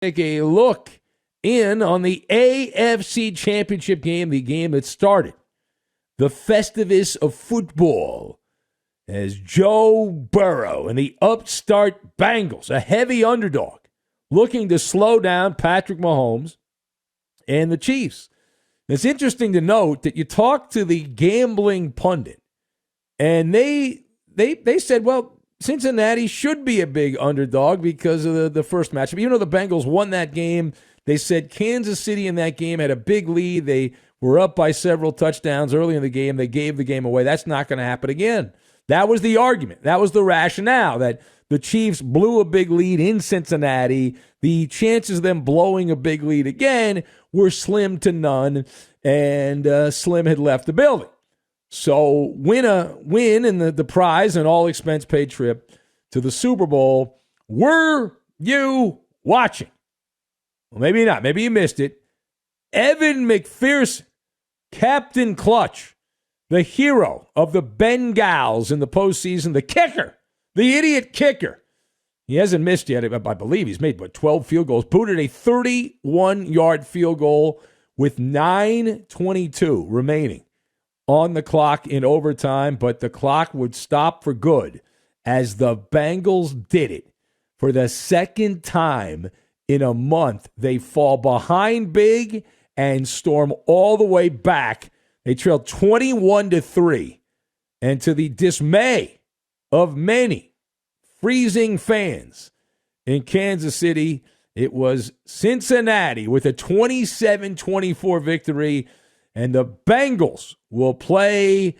Take a look in on the AFC Championship game, the game that started the Festivus of football, as Joe Burrow and the upstart Bengals, a heavy underdog, looking to slow down Patrick Mahomes and the Chiefs. It's interesting to note that you talk to the gambling pundit, and they said, well, Cincinnati should be a big underdog because of the first matchup. Even though the Bengals won that game, they said Kansas City in that game had a big lead. They were up by several touchdowns early in the game. They gave the game away. That's not going to happen again. That was the argument. That was the rationale, that the Chiefs blew a big lead in Cincinnati. The chances of them blowing a big lead again were slim to none, and Slim had left the building. So win in the prize, an all-expense-paid trip to the Super Bowl. Were you watching? Well, maybe not. Maybe you missed it. Evan McPherson, Captain Clutch, the hero of the Bengals in the postseason, the kicker, the idiot kicker. He hasn't missed yet. I believe he's made, 12 field goals. Booted a 31-yard field goal with 9:22 remaining on the clock in overtime, but the clock would stop for good as the Bengals did it. For the second time in a month, they fall behind big and storm all the way back. They trailed 21-3, and to the dismay of many freezing fans in Kansas City, it was Cincinnati with a 27-24 victory. And the Bengals will play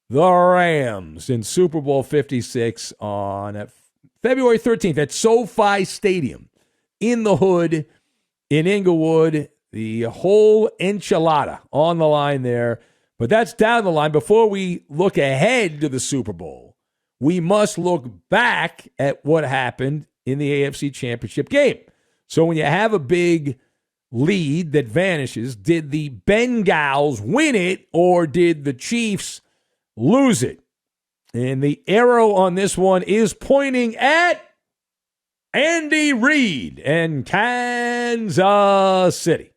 the Rams in Super Bowl 56 on February 13th at SoFi Stadium in the Hood in Inglewood. The whole enchilada on the line there. But that's down the line. Before we look ahead to the Super Bowl, we must look back at what happened in the AFC Championship game. So when you have a big lead that vanishes, did the Bengals win it or did the Chiefs lose it? And the arrow on this one is pointing at Andy Reid and Kansas City.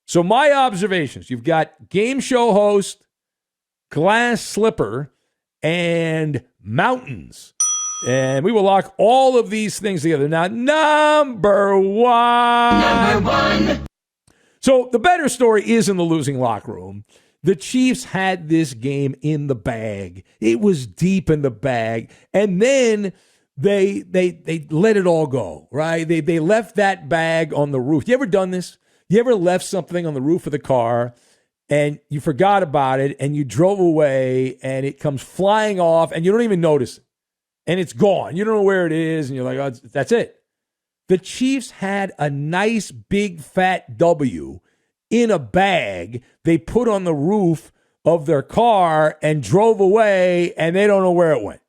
So my observations, you've got game show host, glass slipper, and mountains. And we will lock all of these things together. Now, number one. So the better story is in the losing locker room. The Chiefs had this game in the bag. It was deep in the bag. And then they let it all go, right? They left that bag on the roof. You ever done this? You ever left something on the roof of the car and you forgot about it and you drove away and it comes flying off and you don't even notice it? And it's gone. You don't know where it is, and you're like, oh, that's it. The Chiefs had a nice big fat W in a bag they put on the roof of their car and drove away, and they don't know where it went.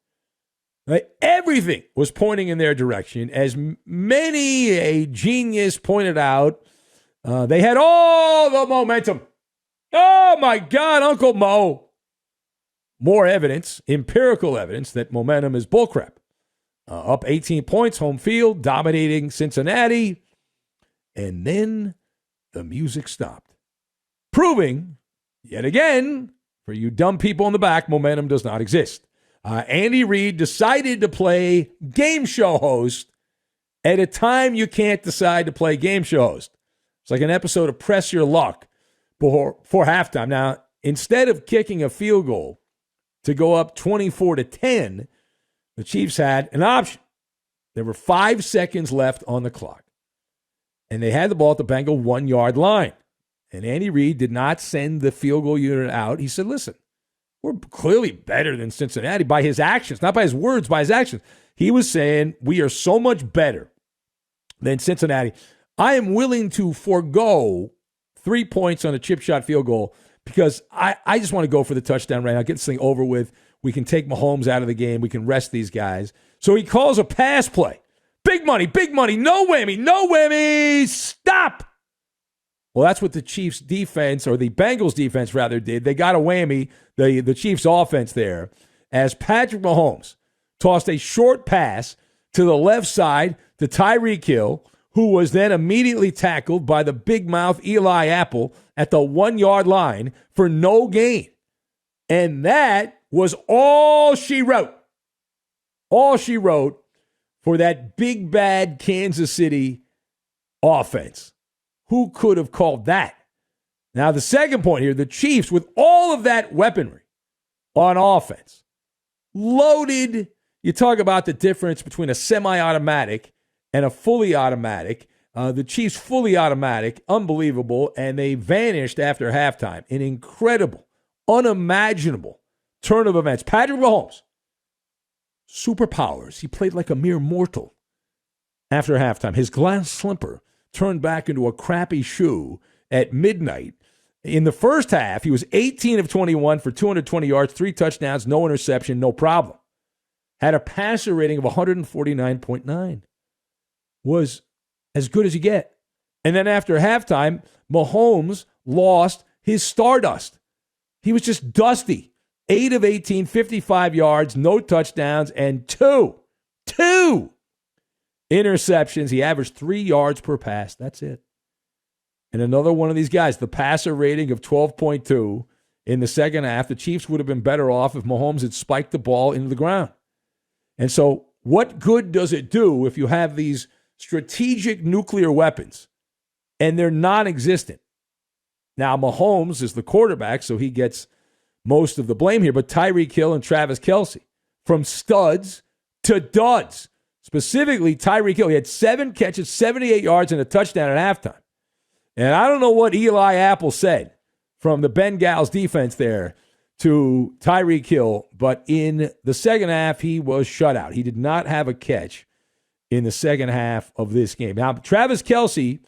Like, everything was pointing in their direction. As many a genius pointed out, they had all the momentum. Oh, my God, Uncle Mo. More evidence, empirical evidence, that momentum is bullcrap. Up 18 points, home field, dominating Cincinnati. And then the music stopped. Proving, yet again, for you dumb people in the back, momentum does not exist. Andy Reid decided to play game show host at a time you can't decide to play game show host. It's like an episode of Press Your Luck before halftime. Now, instead of kicking a field goal to go up 24-10, the Chiefs had an option. There were 5 seconds left on the clock, and they had the ball at the Bengal 1-yard line. And Andy Reid did not send the field goal unit out. He said, listen, we're clearly better than Cincinnati by his actions, not by his words, by his actions. He was saying, we are so much better than Cincinnati. I am willing to forego 3 points on a chip shot field goal because I just want to go for the touchdown right now, get this thing over with. We can take Mahomes out of the game. We can rest these guys. So he calls a pass play. Big money, no whammy, stop. Well, that's what the Chiefs defense, or the Bengals defense rather, did. They got a whammy, the Chiefs offense there, as Patrick Mahomes tossed a short pass to the left side to Tyreek Hill, who was then immediately tackled by the big mouth Eli Apple at the 1-yard line for no gain. And that was all she wrote. All she wrote for that big bad Kansas City offense. Who could have called that? Now, the second point here, the Chiefs, with all of that weaponry on offense, loaded. You talk about the difference between a semi-automatic and a fully automatic. The Chiefs fully automatic, unbelievable, and they vanished after halftime. An incredible, unimaginable turn of events. Patrick Mahomes, superpowers. He played like a mere mortal after halftime. His glass slipper turned back into a crappy shoe at midnight. In the first half, he was 18 of 21 for 220 yards, 3 touchdowns, no interception, no problem. Had a passer rating of 149.9. Was as good as you get. And then after halftime, Mahomes lost his stardust. He was just dusty. 8 of 18, 55 yards, no touchdowns, and two interceptions. He averaged 3 yards per pass. That's it. And another one of these guys, the passer rating of 12.2 in the second half. The Chiefs would have been better off if Mahomes had spiked the ball into the ground. And so what good does it do if you have these strategic nuclear weapons and they're non-existent? Now, Mahomes is the quarterback, so he gets most of the blame here, but Tyreek Hill and Travis Kelce, from studs to duds. Specifically, Tyreek Hill, he had 7 catches, 78 yards, and a touchdown at halftime. And I don't know what Eli Apple said from the Bengals defense there to Tyreek Hill, but in the second half, he was shut out. He did not have a catch in the second half of this game. Now, Travis Kelce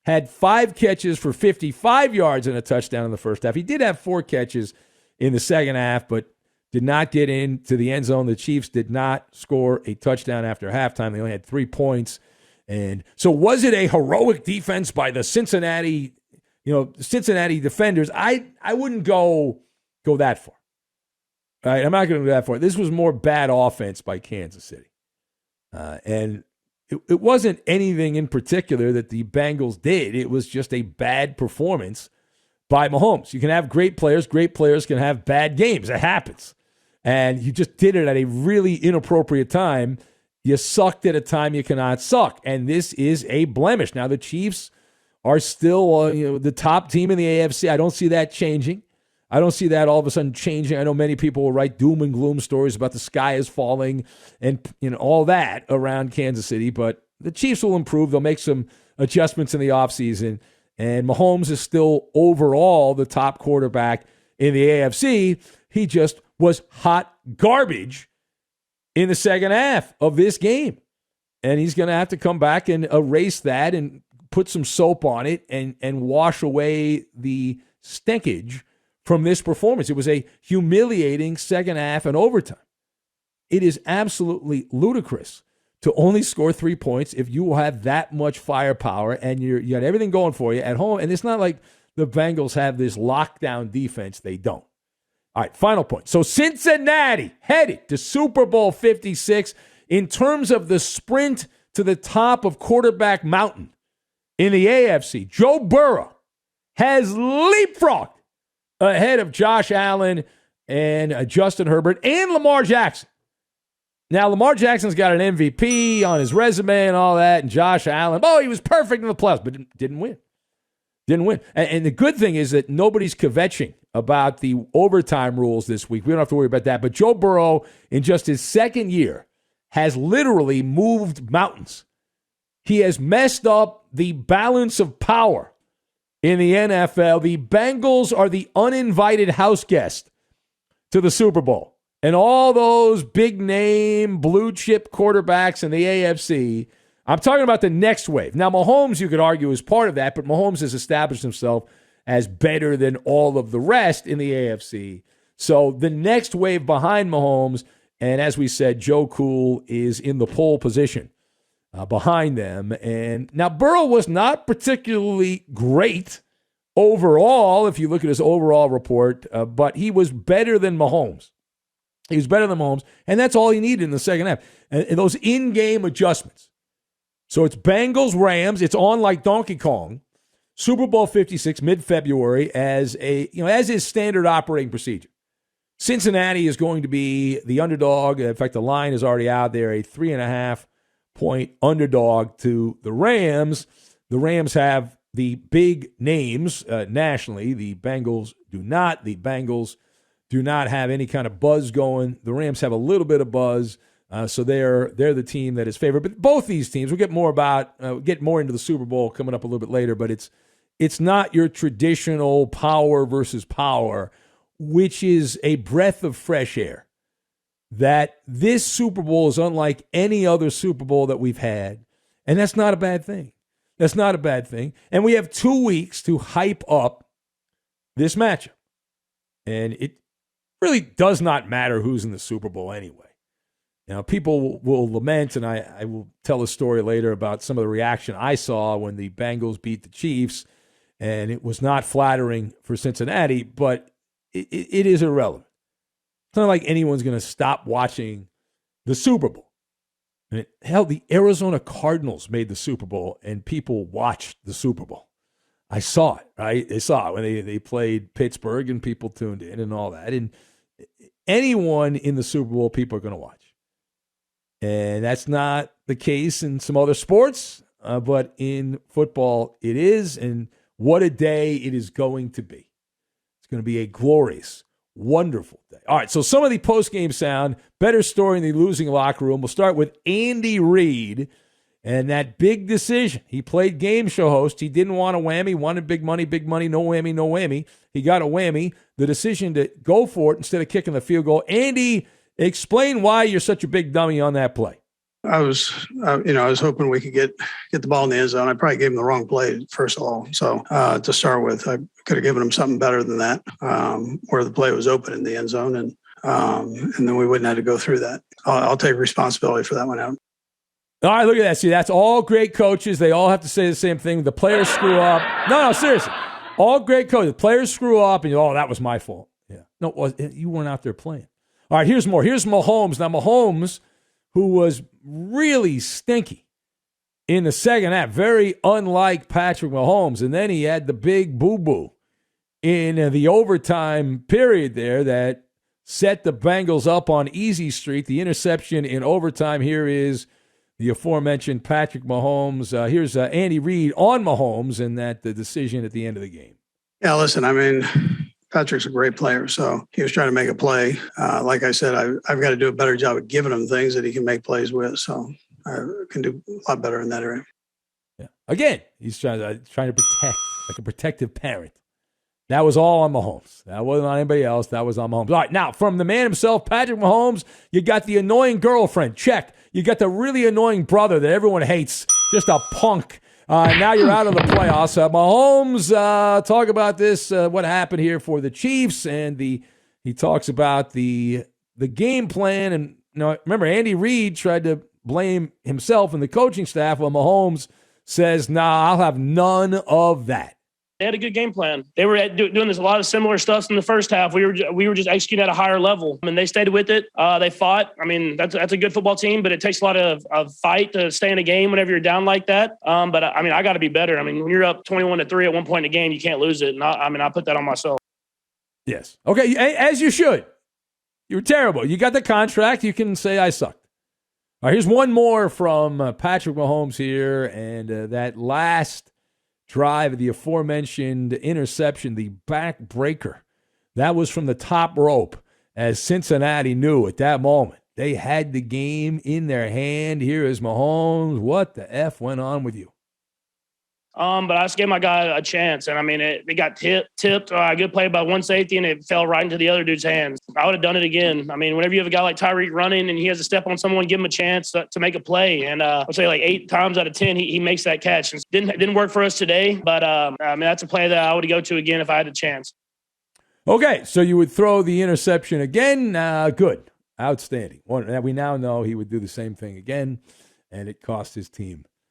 had 5 catches for 55 yards and a touchdown in the first half. He did have 4 catches in the second half, but did not get into the end zone. The Chiefs did not score a touchdown after halftime. They only had 3 points. And so was it a heroic defense by the Cincinnati defenders? I wouldn't go that far. All right, I'm not going to go that far. This was more bad offense by Kansas City. And it wasn't anything in particular that the Bengals did. It was just a bad performance by Mahomes. You can have great players. Great players can have bad games. It happens. And you just did it at a really inappropriate time. You sucked at a time you cannot suck. And this is a blemish. Now, the Chiefs are still the top team in the AFC. I don't see that changing. I don't see that all of a sudden changing. I know many people will write doom and gloom stories about the sky is falling and all that around Kansas City, but the Chiefs will improve. They'll make some adjustments in the offseason, and Mahomes is still overall the top quarterback in the AFC. He just was hot garbage in the second half of this game, and he's going to have to come back and erase that and put some soap on it and wash away the stinkage from this performance. It was a humiliating second half and overtime. It is absolutely ludicrous to only score 3 points if you have that much firepower and you got everything going for you at home. And it's not like the Bengals have this lockdown defense. They don't. All right, final point. So Cincinnati headed to Super Bowl 56 in terms of the sprint to the top of quarterback mountain in the AFC. Joe Burrow has leapfrogged ahead of Josh Allen and Justin Herbert and Lamar Jackson. Now, Lamar Jackson's got an MVP on his resume and all that, and Josh Allen, he was perfect in the playoffs, but didn't win. Didn't win. And the good thing is that nobody's kvetching about the overtime rules this week. We don't have to worry about that. But Joe Burrow, in just his second year, has literally moved mountains. He has messed up the balance of power in the NFL. The Bengals are the uninvited house guest to the Super Bowl. And all those big-name, blue-chip quarterbacks in the AFC, I'm talking about the next wave. Now, Mahomes, you could argue, is part of that, but Mahomes has established himself as better than all of the rest in the AFC. So the next wave behind Mahomes, and as we said, Joe Cool is in the pole position behind them. And now Burrow was not particularly great overall, if you look at his overall report, but he was better than Mahomes. He was better than Mahomes, and that's all he needed in the second half. And those in-game adjustments. So it's Bengals, Rams. It's on like Donkey Kong. Super Bowl 56, mid-February, as is standard operating procedure. Cincinnati is going to be the underdog. In fact, the line is already out there, a 3.5-point underdog to the Rams. The Rams have the big names nationally. The Bengals do not. The Bengals do not have any kind of buzz going. The Rams have a little bit of buzz, so they're the team that is favored. But both these teams, we'll get more into the Super Bowl coming up a little bit later, but it's not your traditional power versus power, which is a breath of fresh air. That this Super Bowl is unlike any other Super Bowl that we've had, and that's not a bad thing. That's not a bad thing. And we have 2 weeks to hype up this matchup. And it really does not matter who's in the Super Bowl anyway. People will lament, and I will tell a story later about some of the reaction I saw when the Bengals beat the Chiefs, and it was not flattering for Cincinnati, but it is irrelevant. It's not like anyone's going to stop watching the Super Bowl. Hell, the Arizona Cardinals made the Super Bowl, and people watched the Super Bowl. I saw it, right? They saw it when they played Pittsburgh, and people tuned in and all that. And anyone in the Super Bowl, people are going to watch. And that's not the case in some other sports, but in football it is, and what a day it is going to be. It's going to be a glorious, wonderful day. All right, so some of the post-game sound, better story in the losing locker room. We'll start with Andy Reid and that big decision. He played game show host. He didn't want a whammy, wanted big money, no whammy, no whammy. He got a whammy. The decision to go for it instead of kicking the field goal. Andy, explain why you're such a big dummy on that play. I was hoping we could get the ball in the end zone. I probably gave him the wrong play, first of all. So to start with, I could have given him something better than that, where the play was open in the end zone, and then we wouldn't have to go through that. I'll take responsibility for that one out. All right, look at that. See, that's all great coaches. They all have to say the same thing. The players screw up. No, seriously. All great coaches. The players screw up, and that was my fault. Yeah. No, you weren't out there playing. All right, here's more. Here's Mahomes. Now, Mahomes, who was really stinky in the second half, very unlike Patrick Mahomes. And then he had the big boo-boo in the overtime period there that set the Bengals up on easy street. The interception in overtime. Here is the aforementioned Patrick Mahomes. Here's Andy Reid on Mahomes and the decision at the end of the game. Yeah, listen, I mean, Patrick's a great player, so he was trying to make a play. Like I said, I've got to do a better job of giving him things that he can make plays with, so I can do a lot better in that area. Yeah. Again, he's trying to protect, like a protective parent. That was all on Mahomes. That wasn't on anybody else. That was on Mahomes. All right, now, from the man himself, Patrick Mahomes, you got the annoying girlfriend. Check. You got the really annoying brother that everyone hates. Just a punk. Now you're out of the playoffs. Mahomes, talk about this, what happened here for the Chiefs, and he talks about the game plan. And remember, Andy Reid tried to blame himself and the coaching staff, while Mahomes says, nah, I'll have none of that. They had a good game plan. They were doing this a lot of similar stuff in the first half. We were just executing at a higher level, and they stayed with it. They fought. I mean, that's a good football team, but it takes a lot of fight to stay in a game whenever you're down like that. But I mean, I got to be better. I mean, when you're up 21-3 at one point in the game, you can't lose it. And I put that on myself. Yes. Okay. As you should. You were terrible. You got the contract. You can say I sucked. All right. Here's one more from Patrick Mahomes here, and that last drive, the aforementioned interception, the backbreaker. That was from the top rope, as Cincinnati knew at that moment. They had the game in their hand. Here is Mahomes. What the F went on with you? But I just gave my guy a chance, and I mean, it got tipped. Good play by one safety, and it fell right into the other dude's hands. I would have done it again. I mean, whenever you have a guy like Tyreek running and he has to step on someone, give him a chance to make a play. And I'll say like 8 times out of 10, he makes that catch. And didn't work for us today, but I mean, that's a play that I would go to again if I had a chance. Okay, so you would throw the interception again. Good, outstanding. We now know he would do the same thing again, and it cost his team